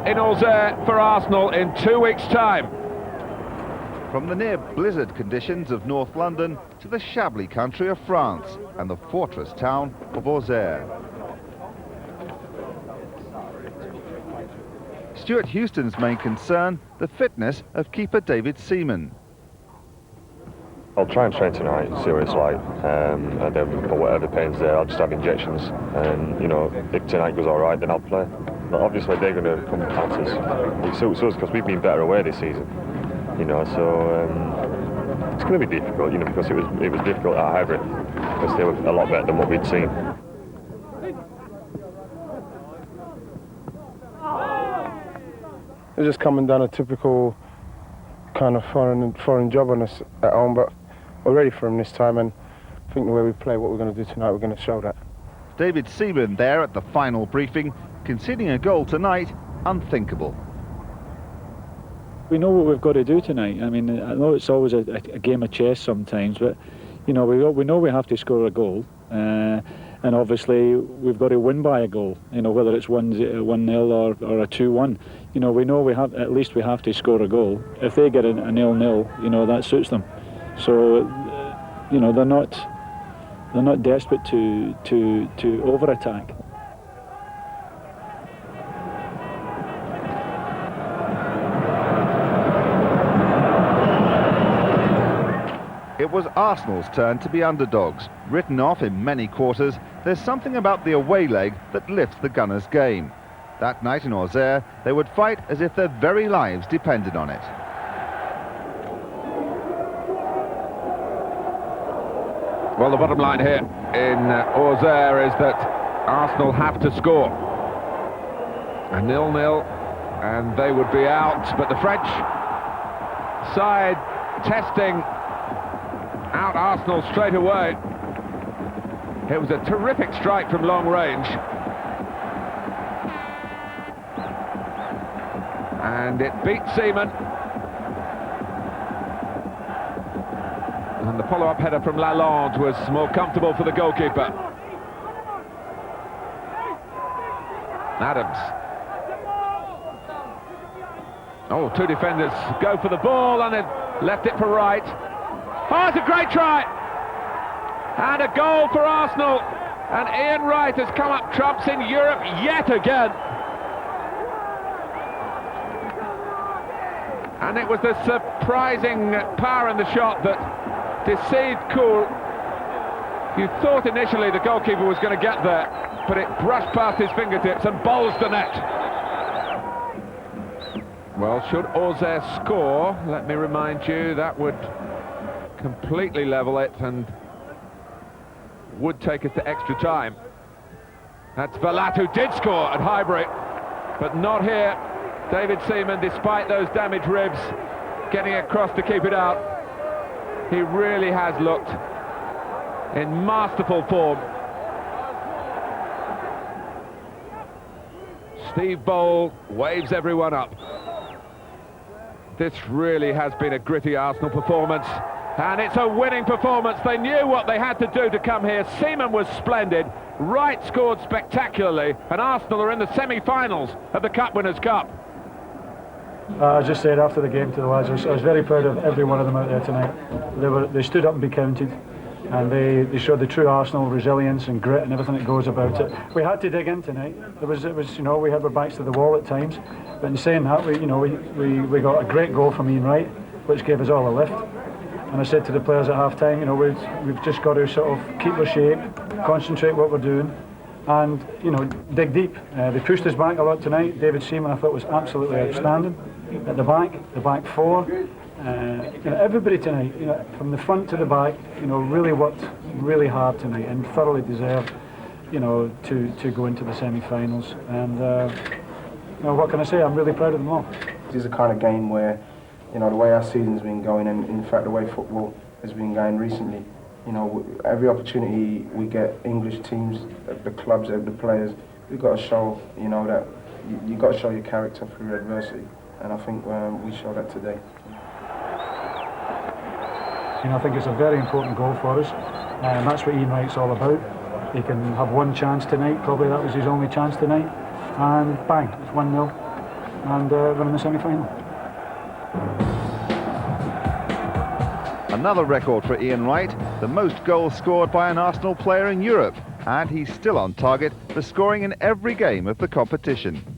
in Auxerre for Arsenal in 2 weeks' time. From the near blizzard conditions of North London to the Chablis country of France and the fortress town of Auxerre. Stuart Houston's main concern, the fitness of keeper David Seaman. I'll try and train tonight, see what it's like, and then for whatever pain's there, I'll just have injections, and you know, if tonight goes all right, then I'll play. But obviously they're going to come and count us. It suits us because we've been better away this season, you know. So it's going to be difficult, you know, because it was difficult at Highbury because they were a lot better than what we'd seen. They're just coming down a typical kind of foreign job on us at home, but we're ready for them this time, and I think the way we play, what we're going to do tonight, we're going to show that. David Seaman there at the final briefing, conceding a goal tonight, unthinkable. We know what we've got to do tonight. I mean, I know it's always a game of chess sometimes, but you know, we know we have to score a goal, and obviously we've got to win by a goal. You know, whether it's 1-0 or a 2-1. You know, we know we have we have to score a goal. If they get a 0-0, you know, that suits them. So, you know, they're not desperate to over-attack. It was Arsenal's turn to be underdogs. Written off in many quarters, there's something about the away leg that lifts the Gunners' game. That night in Auxerre, they would fight as if their very lives depended on it. Well, the bottom line here in Auxerre is that Arsenal have to score. A 0-0 and they would be out, but the French side testing out Arsenal straight away. It was a terrific strike from long range. And it beat Seaman. And the follow-up header from Lalonde was more comfortable for the goalkeeper. Adams. Oh, two defenders go for the ball and then left it for right. Oh, it's a great try! And a goal for Arsenal. And Ian Wright has come up trumps in Europe yet again. And it was the surprising power in the shot that deceived Kool. You thought initially the goalkeeper was going to get there, but it brushed past his fingertips and bowls the net. Well, should Auxerre score, let me remind you, that would completely level it and would take us to extra time. That's Valat who did score at Highbury, but not here. David Seaman, despite those damaged ribs, getting across to keep it out. He really has looked in masterful form. Steve Bowl waves everyone up. This really has been a gritty Arsenal performance, and it's a winning performance. They knew what they had to do to come here. Seaman was splendid. Wright scored spectacularly, and Arsenal are in the semi-finals of the Cup Winners' Cup. I just said after the game to the lads, I was very proud of every one of them out there tonight. They stood up and be counted, and they showed the true Arsenal resilience and grit and everything that goes about it. We had to dig in tonight. It was you know, we had our backs to the wall at times, but in saying that, we got a great goal from Ian Wright, which gave us all a lift. And I said to the players at half time, you know, we've just got to sort of keep our shape, concentrate what we're doing, and you know, dig deep. They pushed us back a lot tonight. David Seaman, I thought, was absolutely outstanding at the back four. You know, everybody tonight, you know, from the front to the back, you know, really worked really hard tonight and thoroughly deserved, you know, to go into the semi-finals. And you know, what can I say? I'm really proud of them all. This is the kind of game where, you know, the way our season's been going, and in fact the way football has been going recently, you know, every opportunity we get, English teams, the clubs, the players, we've got to show, you know, that you've got to show your character through adversity, and I think we show that today. You know, I think it's a very important goal for us, and that's what Ian Wright's all about. He can have one chance tonight, probably that was his only chance tonight, and bang, it's 1-0. and we're in the semi-final. Another record for Ian Wright, the most goals scored by an Arsenal player in Europe, and he's still on target for scoring in every game of the competition.